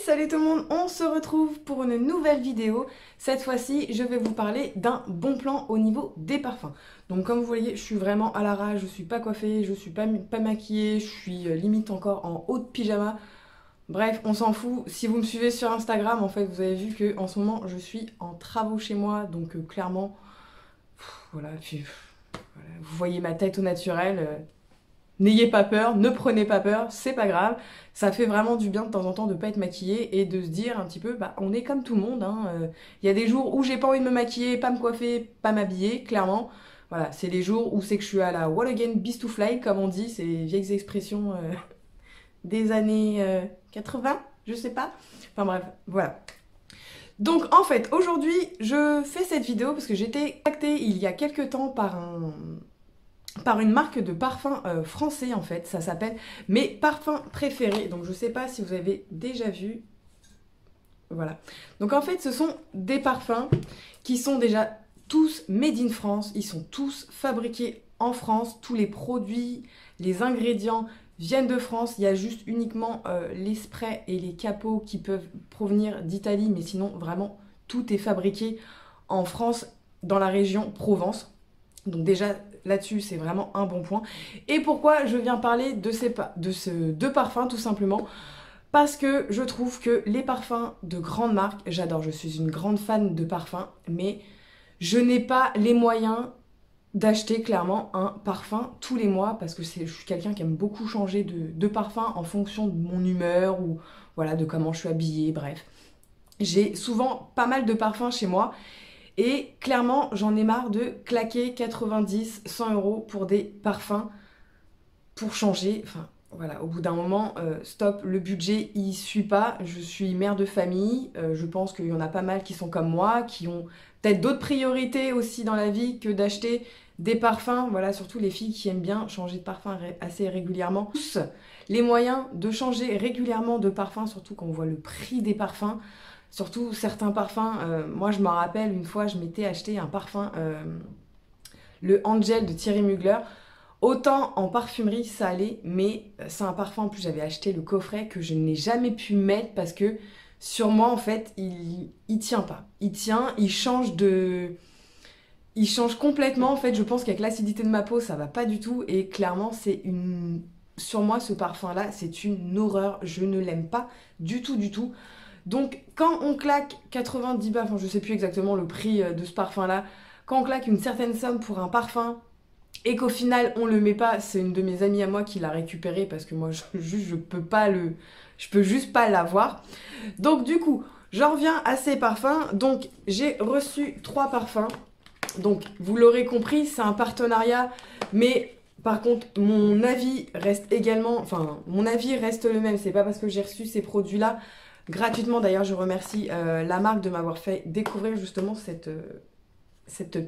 Salut tout le monde, on se retrouve pour une nouvelle vidéo. Cette fois-ci, je vais vous parler d'un bon plan au niveau des parfums. Donc comme vous voyez, je suis vraiment à l'arrache, je suis pas coiffée, je suis pas maquillée, je suis limite encore en haut de pyjama. Bref, on s'en fout. Si vous me suivez sur Instagram, en fait, vous avez vu que en ce moment, je suis en travaux chez moi, donc clairement, voilà, puis, voilà, vous voyez ma tête au naturel. N'ayez pas peur, ne prenez pas peur, c'est pas grave. Ça fait vraiment du bien de temps en temps de pas être maquillée et de se dire un petit peu, bah on est comme tout le monde. Il y a des jours où j'ai pas envie de me maquiller, pas me coiffer, pas m'habiller, clairement. Voilà, c'est les jours où c'est que je suis à la wall again, beast to fly, comme on dit, c'est les vieilles expressions des années 80, je sais pas. Enfin bref, voilà. Donc en fait, aujourd'hui, je fais cette vidéo parce que j'ai été contactée il y a quelques temps par une marque de parfum français en fait, ça s'appelle Mes Parfums Préférés, donc je sais pas si vous avez déjà vu, voilà. Donc en fait ce sont des parfums qui sont déjà tous made in France, ils sont tous fabriqués en France, tous les produits, les ingrédients viennent de France, il y a juste uniquement les sprays et les capots qui peuvent provenir d'Italie, mais sinon vraiment tout est fabriqué en France, dans la région Provence. Donc déjà là-dessus c'est vraiment un bon point. Et pourquoi je viens parler de ces deux parfums tout simplement? Parce que je trouve que les parfums de grandes marques, j'adore, je suis une grande fan de parfums, mais je n'ai pas les moyens d'acheter clairement un parfum tous les mois parce que je suis quelqu'un qui aime beaucoup changer de parfum en fonction de mon humeur ou voilà, de comment je suis habillée, bref. J'ai souvent pas mal de parfums chez moi. Et clairement, j'en ai marre de claquer 90, 100 € pour des parfums pour changer. Enfin, voilà, au bout d'un moment, stop, le budget, il suit pas. Je suis mère de famille. Je pense qu'il y en a pas mal qui sont comme moi, qui ont peut-être d'autres priorités aussi dans la vie que d'acheter des parfums. Voilà, surtout les filles qui aiment bien changer de parfum assez régulièrement. Tous les moyens de changer régulièrement de parfum, surtout quand on voit le prix des parfums. Surtout certains parfums, moi je me rappelle une fois je m'étais acheté un parfum, le Angel de Thierry Mugler. Autant en parfumerie ça allait, mais c'est un parfum, en plus j'avais acheté le coffret que je n'ai jamais pu mettre parce que sur moi en fait il tient pas. Il tient, il change complètement en fait, je pense qu'avec l'acidité de ma peau ça va pas du tout et clairement c'est une... Sur moi ce parfum là c'est une horreur, je ne l'aime pas du tout du tout. Donc quand on claque 90 balles, enfin je sais plus exactement le prix de ce parfum là, quand on claque une certaine somme pour un parfum et qu'au final on le met pas, c'est une de mes amies à moi qui l'a récupéré parce que moi je peux juste pas l'avoir. Donc du coup j'en reviens à ces parfums. Donc j'ai reçu 3 parfums. Donc vous l'aurez compris, c'est un partenariat, mais par contre mon avis reste également, enfin mon avis reste le même. C'est pas parce que j'ai reçu ces produits là gratuitement, d'ailleurs je remercie la marque de m'avoir fait découvrir justement cette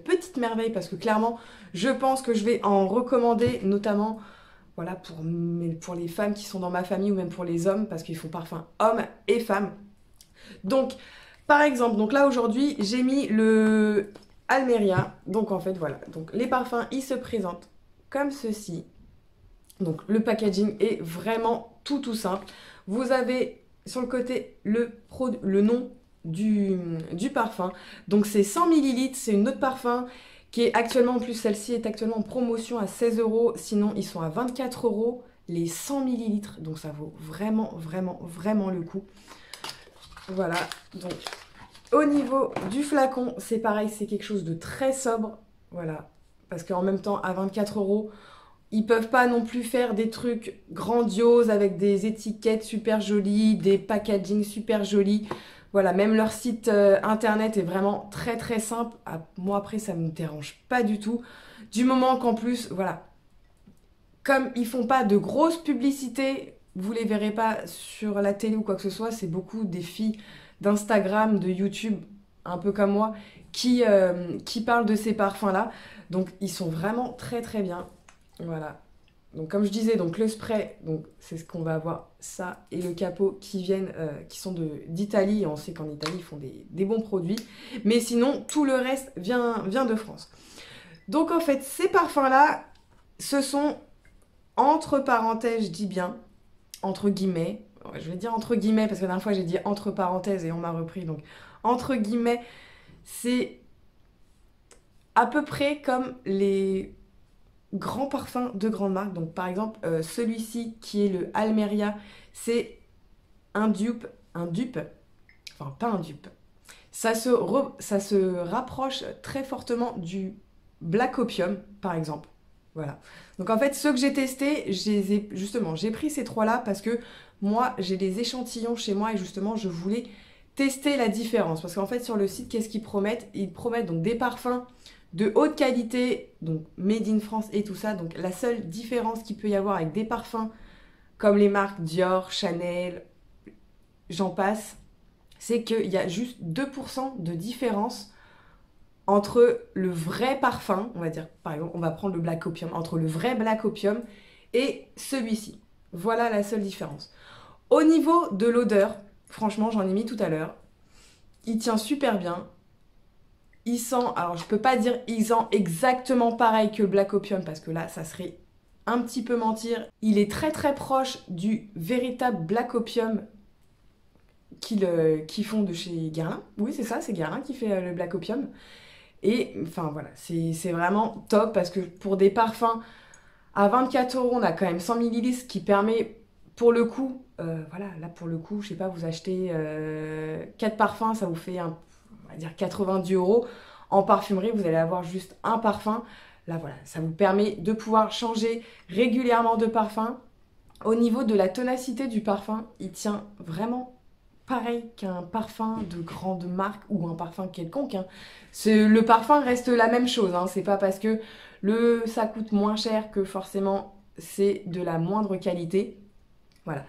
petite merveille parce que clairement je pense que je vais en recommander notamment voilà, pour les femmes qui sont dans ma famille ou même pour les hommes parce qu'ils font parfum hommes et femmes. Donc par exemple, donc là aujourd'hui j'ai mis le Almeria, donc en fait voilà, donc les parfums ils se présentent comme ceci. Donc le packaging est vraiment tout simple. Vous avez sur le côté le nom du parfum. Donc c'est 100 ml, c'est une autre parfum qui est actuellement, en plus celle-ci est actuellement en promotion à 16 €, sinon ils sont à 24 € les 100 ml. Donc ça vaut vraiment le coup. Voilà, donc au niveau du flacon, c'est pareil, c'est quelque chose de très sobre. Voilà, parce qu'en même temps à 24 €, ils peuvent pas non plus faire des trucs grandioses avec des étiquettes super jolies, des packaging super jolis. Voilà, même leur site internet est vraiment très simple. Moi après ça me dérange pas du tout. Du moment qu'en plus, voilà, comme ils font pas de grosses publicités, vous les verrez pas sur la télé ou quoi que ce soit, c'est beaucoup des filles d'Instagram, de YouTube, un peu comme moi, qui parlent de ces parfums là. Donc ils sont vraiment très bien. Voilà, donc comme je disais, donc le spray, donc c'est ce qu'on va avoir, ça, et le capot qui sont d'Italie, et on sait qu'en Italie ils font des bons produits, mais sinon tout le reste vient de France. Donc en fait ces parfums là, ce sont, entre parenthèses je dis bien, entre guillemets, je vais dire entre guillemets, parce que la dernière fois j'ai dit entre parenthèses et on m'a repris, donc entre guillemets, c'est à peu près comme les grands parfums de grande marque. Donc par exemple, celui-ci qui est le Almeria, c'est un dupe, enfin pas un dupe. Ça se rapproche très fortement du Black Opium, par exemple. Voilà. Donc en fait, ceux que j'ai testés, justement, j'ai pris ces trois-là parce que moi, j'ai des échantillons chez moi et justement, je voulais tester la différence. Parce qu'en fait, sur le site, qu'est-ce qu'ils promettent? Ils promettent donc des parfums de haute qualité, donc made in France et tout ça. Donc la seule différence qu'il peut y avoir avec des parfums comme les marques Dior, Chanel, j'en passe, c'est qu'il y a juste 2% de différence entre le vrai parfum, on va dire, par exemple, on va prendre le Black Opium, entre le vrai Black Opium et celui-ci. Voilà la seule différence. Au niveau de l'odeur, franchement, j'en ai mis tout à l'heure, il tient super bien. Il sent, alors je peux pas dire il sent exactement pareil que le Black Opium parce que là, ça serait un petit peu mentir. Il est très très proche du véritable Black Opium qu'ils font de chez Guerlain. Oui, c'est ça, c'est Guerlain qui fait le Black Opium. Et enfin voilà, c'est vraiment top parce que pour des parfums à 24 €, on a quand même 100 ml, ce qui permet pour le coup, voilà, là pour le coup, je sais pas, vous achetez 4 parfums, ça vous fait, on va dire 90 €. En parfumerie, vous allez avoir juste un parfum. Là voilà, ça vous permet de pouvoir changer régulièrement de parfum. Au niveau de la tonacité du parfum, il tient vraiment pareil qu'un parfum de grande marque ou un parfum quelconque. Hein. Le parfum reste la même chose. Hein. C'est pas parce que ça coûte moins cher que forcément c'est de la moindre qualité. Voilà.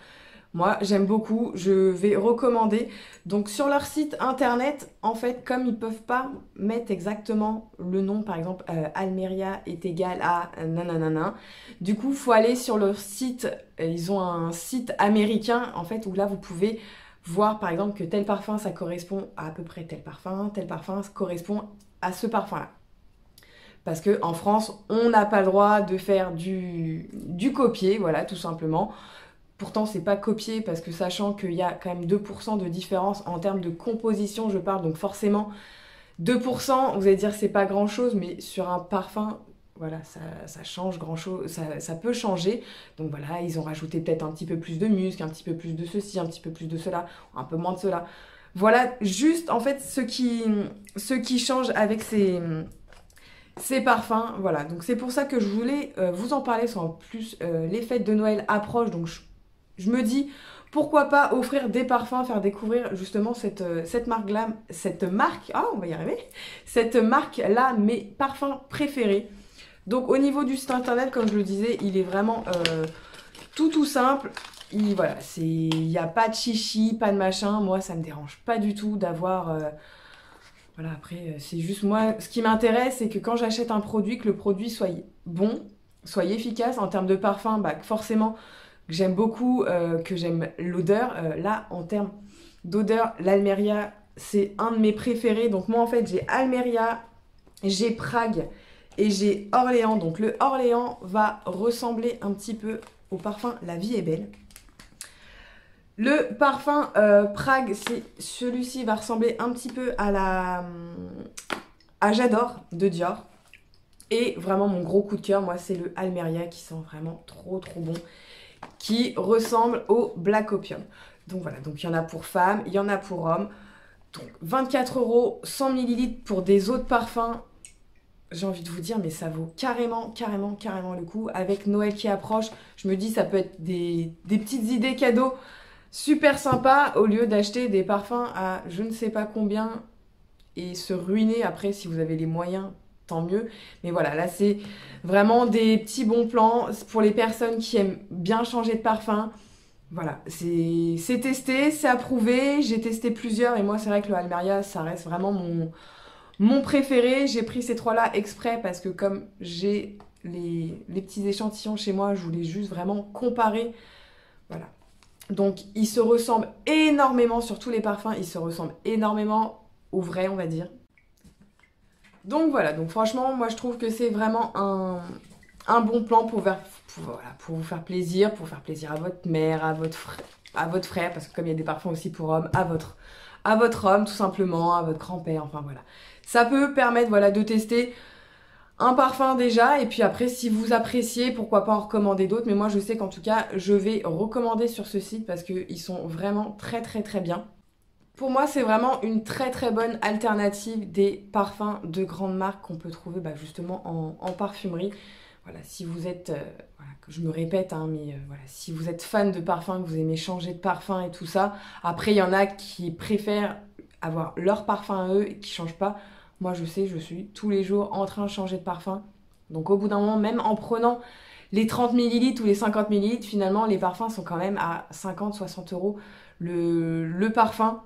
Moi, j'aime beaucoup. Je vais recommander. Donc, sur leur site internet, en fait, comme ils peuvent pas mettre exactement le nom, par exemple, Almeria est égal à nananana. Du coup, il faut aller sur leur site. Ils ont un site américain, en fait, où là, vous pouvez voir par exemple que tel parfum ça correspond à peu près tel parfum ça correspond à ce parfum là. Parce qu'en France, on n'a pas le droit de faire du copier, voilà, tout simplement. Pourtant, c'est pas copier parce que sachant qu'il y a quand même 2% de différence en termes de composition, je parle, donc forcément 2%, vous allez dire c'est pas grand chose, mais sur un parfum, voilà, ça change grand chose, ça peut changer. Donc voilà, ils ont rajouté peut-être un petit peu plus de musc, un petit peu plus de ceci, un petit peu plus de cela, un peu moins de cela. Voilà, juste en fait ce qui change avec ces parfums. Voilà, donc c'est pour ça que je voulais vous en parler, parce qu'en plus les fêtes de Noël approchent, donc je me dis pourquoi pas offrir des parfums, faire découvrir justement cette marque-là, on va y arriver, cette marque-là, mes parfums préférés. Donc au niveau du site internet, comme je le disais, il est vraiment tout simple. Voilà, il n'y a pas de chichi, pas de machin. Moi, ça me dérange pas du tout d'avoir... voilà, après, c'est juste moi, ce qui m'intéresse, c'est que quand j'achète un produit, que le produit soit bon, soit efficace. En termes de parfum, bah, forcément, j'aime beaucoup, que j'aime l'odeur. Là, en termes d'odeur, l'Almeria, c'est un de mes préférés. Donc moi, en fait, j'ai Almeria, j'ai Prague et j'ai Orléans. Donc le Orléans va ressembler un petit peu au parfum La Vie est Belle. Le parfum Prague, celui-ci va ressembler un petit peu à J'adore de Dior. Et vraiment mon gros coup de cœur, moi, c'est le Almeria qui sent vraiment trop bon, qui ressemble au Black Opium. Donc voilà, donc il y en a pour femmes, il y en a pour hommes. Donc 24 €, 100 ml pour des autres parfums. J'ai envie de vous dire, mais ça vaut carrément le coup. Avec Noël qui approche, je me dis ça peut être des petites idées cadeaux super sympas au lieu d'acheter des parfums à je ne sais pas combien et se ruiner après. Si vous avez les moyens, tant mieux. Mais voilà, là c'est vraiment des petits bons plans pour les personnes qui aiment bien changer de parfum. Voilà, c'est testé, c'est approuvé. J'ai testé plusieurs et moi c'est vrai que le Almeria, ça reste vraiment mon préféré. J'ai pris ces trois-là exprès parce que comme j'ai les petits échantillons chez moi, je voulais juste vraiment comparer. Voilà. Donc, ils se ressemblent énormément sur tous les parfums. Ils se ressemblent énormément au vrai, on va dire. Donc voilà, donc franchement, moi je trouve que c'est vraiment un bon plan pour vous faire plaisir à votre mère, à votre frère, à votre frère, parce que comme il y a des parfums aussi pour hommes, à votre homme tout simplement, à votre grand-père, enfin voilà. Ça peut permettre voilà, de tester un parfum déjà, et puis après si vous appréciez, pourquoi pas en recommander d'autres, mais moi je sais qu'en tout cas je vais recommander sur ce site parce qu'ils sont vraiment très très très bien. Pour moi c'est vraiment une très très bonne alternative des parfums de grandes marques qu'on peut trouver justement en parfumerie. Voilà, si vous êtes, voilà, je me répète, hein, mais voilà, si vous êtes fan de parfum, que vous aimez changer de parfum et tout ça, après il y en a qui préfèrent avoir leur parfum à eux et qui changent pas. Moi, je sais, je suis tous les jours en train de changer de parfum. Donc, au bout d'un moment, même en prenant les 30 millilitres ou les 50 millilitres, finalement, les parfums sont quand même à 50-60 euros le parfum.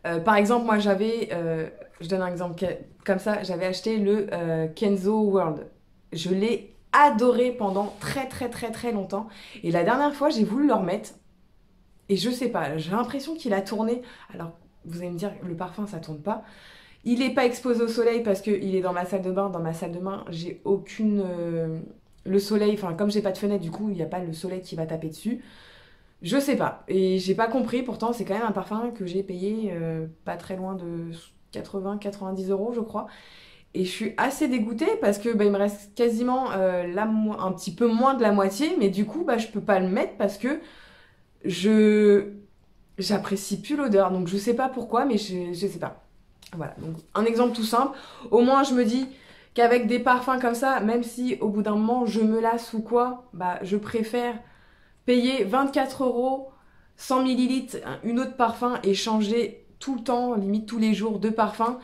Par exemple, moi, je donne un exemple comme ça, j'avais acheté le Kenzo World. Je l'ai adoré pendant très, très, très, très longtemps. Et la dernière fois, j'ai voulu le remettre. Et je sais pas, j'ai l'impression qu'il a tourné. Alors, vous allez me dire, le parfum, ça tourne pas. Il n'est pas exposé au soleil parce qu'il est dans ma salle de bain. Dans ma salle de bain, j'ai aucune... le soleil, enfin comme j'ai pas de fenêtre, du coup, il n'y a pas le soleil qui va taper dessus. Je sais pas. Et j'ai pas compris. Pourtant, c'est quand même un parfum que j'ai payé pas très loin de 80-90 euros, je crois. Et je suis assez dégoûtée parce que il me reste quasiment un petit peu moins de la moitié. Mais du coup, je peux pas le mettre parce que j'apprécie plus l'odeur. Donc je sais pas pourquoi, mais je sais pas. Voilà, donc un exemple tout simple. Au moins, je me dis qu'avec des parfums comme ça, même si au bout d'un moment, je me lasse ou quoi, je préfère payer 24 euros, 100 millilitres, une autre parfum et changer tout le temps, limite tous les jours, de parfum,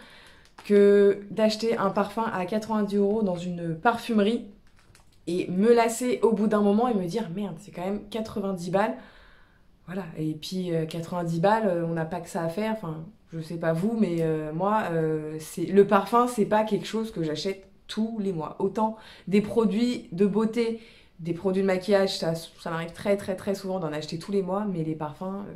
que d'acheter un parfum à 90 euros dans une parfumerie et me lasser au bout d'un moment et me dire merde, c'est quand même 90 balles. Voilà, et puis 90 balles, on n'a pas que ça à faire, enfin, je sais pas vous, mais moi, le parfum, c'est pas quelque chose que j'achète tous les mois. Autant des produits de beauté, des produits de maquillage, ça m'arrive très très très souvent d'en acheter tous les mois, mais les parfums,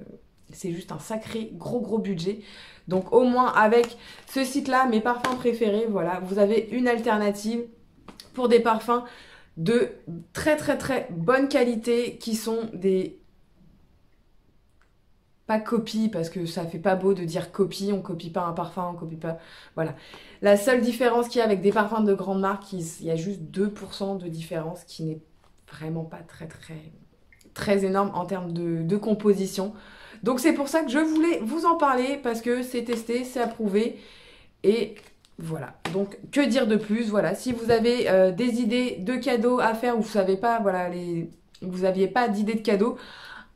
c'est juste un sacré gros budget. Donc au moins avec ce site-là, mes parfums préférés, voilà, vous avez une alternative pour des parfums de très très très bonne qualité qui sont des... Pas copie, parce que ça fait pas beau de dire copie, on copie pas un parfum, on copie pas... Voilà. La seule différence qu'il y a avec des parfums de grande marque, il y a juste 2% de différence, qui n'est vraiment pas très énorme en termes de composition. Donc c'est pour ça que je voulais vous en parler, parce que c'est testé, c'est approuvé, et voilà. Donc que dire de plus? Voilà, si vous avez des idées de cadeaux à faire, ou vous savez pas, voilà, vous aviez pas d'idées de cadeaux,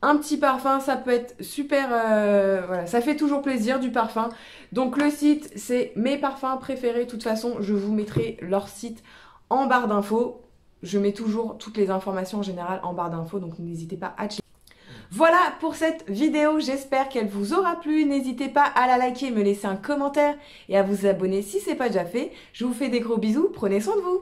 un petit parfum, ça peut être super, voilà, ça fait toujours plaisir du parfum. Donc le site, c'est mes parfums préférés. De toute façon, je vous mettrai leur site en barre d'infos. Je mets toujours toutes les informations en général en barre d'infos, donc n'hésitez pas à checker. Voilà pour cette vidéo, j'espère qu'elle vous aura plu. N'hésitez pas à la liker, me laisser un commentaire et à vous abonner si ce n'est pas déjà fait. Je vous fais des gros bisous, prenez soin de vous.